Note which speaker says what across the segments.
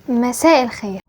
Speaker 1: مساء الخير.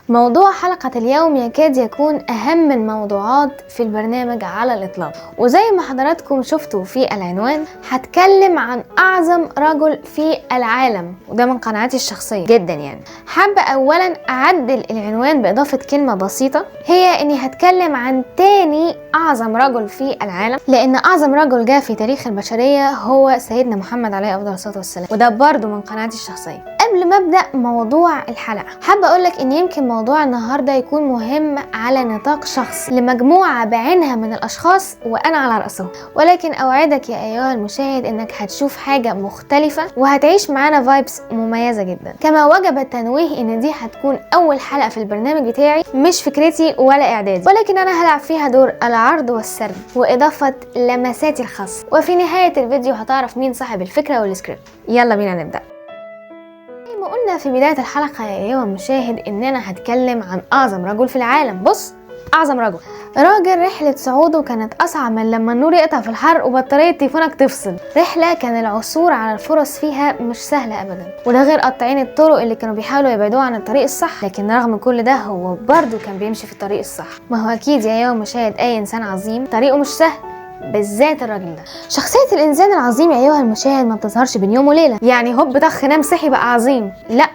Speaker 1: موضوع حلقة اليوم يكاد يكون أهم الموضوعات في البرنامج على الإطلاق، وزي ما حضراتكم شفتوا في العنوان هتكلم عن أعظم رجل في العالم، وده من قناعاتي الشخصية جدا. يعني حابة أولا أعدل العنوان بإضافة كلمة بسيطة، هي إني هتكلم عن تاني أعظم رجل في العالم، لأن أعظم رجل جاء في تاريخ البشرية هو سيدنا محمد عليه أفضل الصلاة والسلام، وده برضو من قناعاتي الشخصية. قبل ما أبدأ موضوع الحلقة حابة أقولك إن يمكن موضوع النهاردة يكون مهم على نطاق شخص لمجموعة بعينها من الأشخاص وأنا على رأسهم، ولكن أوعدك يا أيها المشاهد إنك هتشوف حاجة مختلفة وهتعيش معانا فايبس مميزة جدا. كما وجب التنويه إن دي هتكون أول حلقة في البرنامج بتاعي، مش فكرتي ولا إعدادي، ولكن أنا هلعب فيها دور العرض والسرد وإضافة لمساتي الخاصة، وفي نهاية الفيديو هتعرف مين صاحب الفكرة والسكريبت. يلا بينا نبدأ. قلنا في بداية الحلقة يا أيها المشاهد إننا هتكلم عن أعظم رجل في العالم. بص، أعظم راجل رحلة صعوده كانت أصعب من لما النور يقطع في الحر وبطارية تليفونك تفصل. رحلة كان العثور على الفرص فيها مش سهلة أبدا، وده غير قطاعين الطرق اللي كانوا بيحاولوا يبعدوه عن الطريق الصح، لكن رغم كل ده هو برضه كان بيمشي في الطريق الصح. ما هو أكيد يا أيها المشاهد أي إنسان عظيم طريقه مش سهل، بالذات الراجل ده. شخصية الإنسان العظيم يا أيها المشاهد ما بتظهرش بين يوم وليلة، يعني هوب طخ نام صحي بقى عظيم، لا،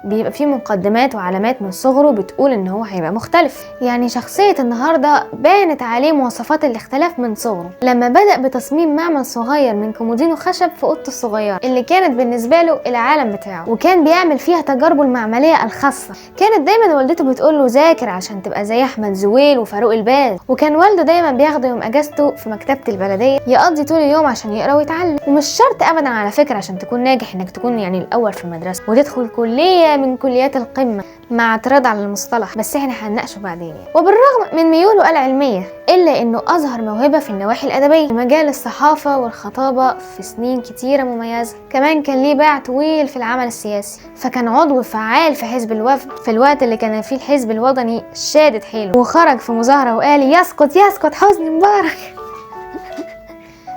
Speaker 1: بيبقى فيه مقدمات وعلامات من صغره بتقول ان هو هيبقى مختلف. يعني شخصية النهاردة بانت عليه مواصفات الاختلاف من صغره، لما بدأ بتصميم معمل صغير من كومودينو خشب في اوضته الصغيرة اللي كانت بالنسبة له العالم بتاعه، وكان بيعمل فيها تجاربه المعملية الخاصة. كانت دايما والدته بتقول له ذاكر عشان تبقى زي احمد زويل وفاروق الباز، وكان والده دايما بياخده يوم اجازته في مكتبة البلدية يقضي طول اليوم عشان يقرا ويتعلم. ومش شرط ابدا على فكرة عشان تكون ناجح انك تكون يعني الاول في المدرسة وتدخل كلية من كليات القمة، مع اعتراض على المصطلح بس احنا هنناقشه بعدين. وبالرغم من ميوله العلمية الا انه اظهر موهبة في النواحي الادبية، في مجال الصحافة والخطابة في سنين كتيرة مميزة. كمان كان ليه باع طويل في العمل السياسي، فكان عضو فعال في حزب الوفد في الوقت اللي كان فيه الحزب الوطني شادد حيله، وخرج في مظاهرة وقال يسقط حسني مبارك.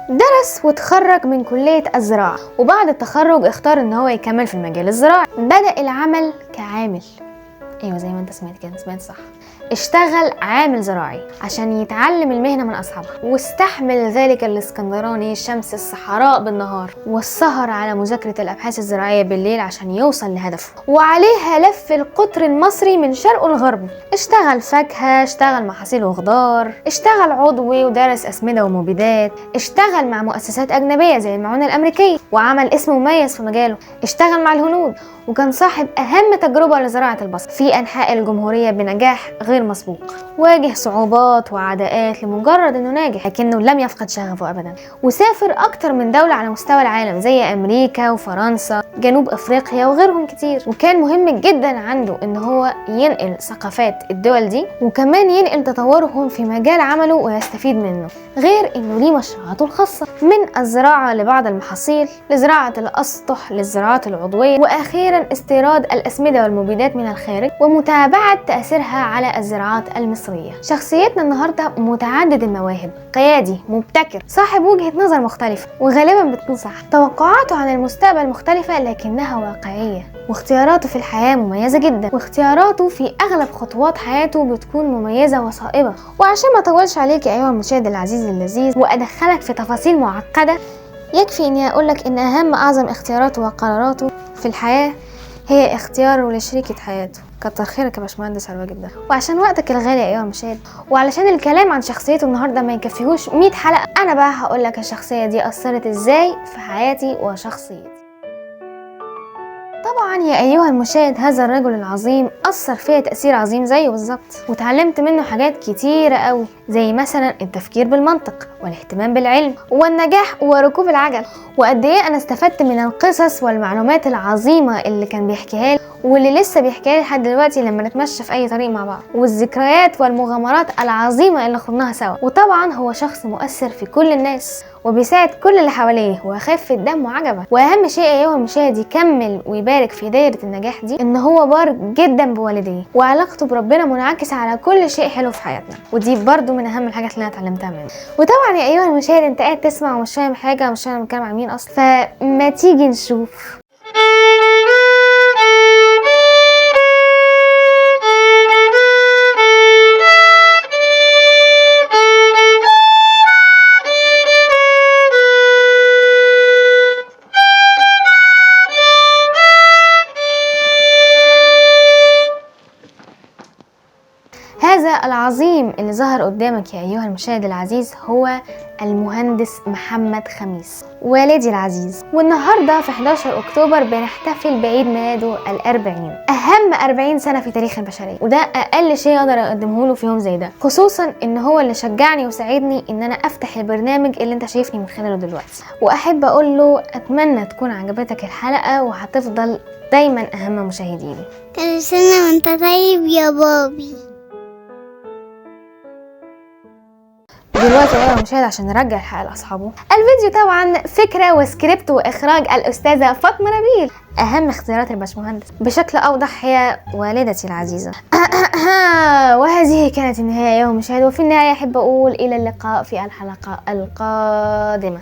Speaker 1: درس وتخرج من كلية الزراعة، وبعد التخرج اختار ان هو يكمل في المجال الزراعي. بدأ العمل كعامل، ايوه زي ما انت سمعت كده، سمعت صح، اشتغل عامل زراعي عشان يتعلم المهنة من أصحابها، واستحمل ذلك الاسكندراني شمس الصحراء بالنهار والسهر على مذاكرة الأبحاث الزراعية بالليل عشان يوصل لهدفه، وعليها لف القطر المصري من شرقه لغربه. اشتغل فاكهة، اشتغل محاصيل وخضار، اشتغل عضوي ودرس أسمدة ومبيدات، اشتغل مع مؤسسات أجنبية زي المعونة الأمريكية وعمل اسم مميز في مجاله، اشتغل مع الهنود، وكان صاحب أهم تجربة لزراعة البصل في أنحاء الجمهورية بنجاح غير مسبوق. واجه صعوبات وعداءات لمجرد انه ناجح، لكنه لم يفقد شغفه ابدا، وسافر اكتر من دولة على مستوى العالم زي امريكا وفرنسا، جنوب افريقيا وغيرهم كتير. وكان مهم جدا عنده ان هو ينقل ثقافات الدول دي، وكمان ينقل تطورهم في مجال عمله ويستفيد منه، غير انه ليه مشروعاته الخاصة، من الزراعة لبعض المحاصيل لزراعة الاسطح للزراعات العضوية، واخيرا استيراد الاسمدة والمبيدات من الخارج ومتابعة تأثيرها على الزراعات المصرية. شخصيتنا النهاردة متعدد المواهب، قيادي، مبتكر، صاحب وجهة نظر مختلفة وغالبا بتكون صح. توقعاته عن المستقبل مختلفة لكنها واقعية، واختياراته في الحياة مميزة جدا، واختياراته في أغلب خطوات حياته بتكون مميزة وصائبة. وعشان ما أطولش عليك يا أيها المشاهد العزيز اللذيذ وأدخلك في تفاصيل معقدة، يكفي إني أقولك إن أهم أعظم اختياراته وقراراته في الحياة هي اختياره لشريكة حياته. كتر خيرك يا باشمهندس على الواجب ده. وعشان وقتك الغالي يا ايها المشاهد، وعلشان الكلام عن شخصيته النهارده ما يكفيهوش 100 حلقه، انا بقى هقولك الشخصيه دي اثرت ازاي في حياتي وشخصيتي. طبعا يا ايها المشاهد هذا الرجل العظيم اثر فيا تاثير عظيم زيه بالظبط، وتعلمت منه حاجات كتيره قوي، زي مثلا التفكير بالمنطق والاهتمام بالعلم والنجاح وركوب العجل. وقد ايه انا استفدت من القصص والمعلومات العظيمه اللي كان بيحكيها لي، واللي لسه بيحكيها لي لحد دلوقتي لما نتمشى في اي طريق مع بعض، والذكريات والمغامرات العظيمه اللي خضناها سوا. وطبعا هو شخص مؤثر في كل الناس وبيساعد كل اللي حواليه وخفة دم وعجبه. واهم شيء ايها المشاهد يكمل ويبارك في دايرة النجاح دي ان هو بار جدا بوالديه، وعلاقته بربنا منعكسة على كل شيء حلو في حياتنا، ودي برضو من اهم الحاجات اللي انا اتعلمتها منه. وطبعا يا ايها المشاهد انت قاعد تسمع ومش فاهم حاجه ومش فاهم بنتكلم عن مين اصلا، فما تيجي نشوف. هذا العظيم اللي ظهر قدامك يا أيها المشاهد العزيز هو المهندس محمد خميس، والدي العزيز. والنهاردة في 11 أكتوبر بنحتفل بعيد ميلاده ال40، أهم 40 سنة في تاريخ البشرية، وده أقل شيء أقدر أقدمه له في يوم زي ده، خصوصا إن هو اللي شجعني وساعدني إن أنا أفتح البرنامج اللي أنت شايفني من خلاله دلوقتي. وأحب أقول له أتمنى تكون عجبتك الحلقة وهتفضل دايما أهم مشاهديني.
Speaker 2: كل سنة وانت طيب يا بابي.
Speaker 1: دلوقتي يا مشاهد عشان نرجع الحلقه لاصحابه. الفيديو طبعا فكره وسكريبت واخراج الاستاذه فاطمه نبيل، اهم اختيارات الباشمهندس، بشكل اوضح هي والدتي العزيزه. وهذه كانت النهايه يا مشاهد، وفي النهايه احب اقول الى اللقاء في الحلقه القادمه.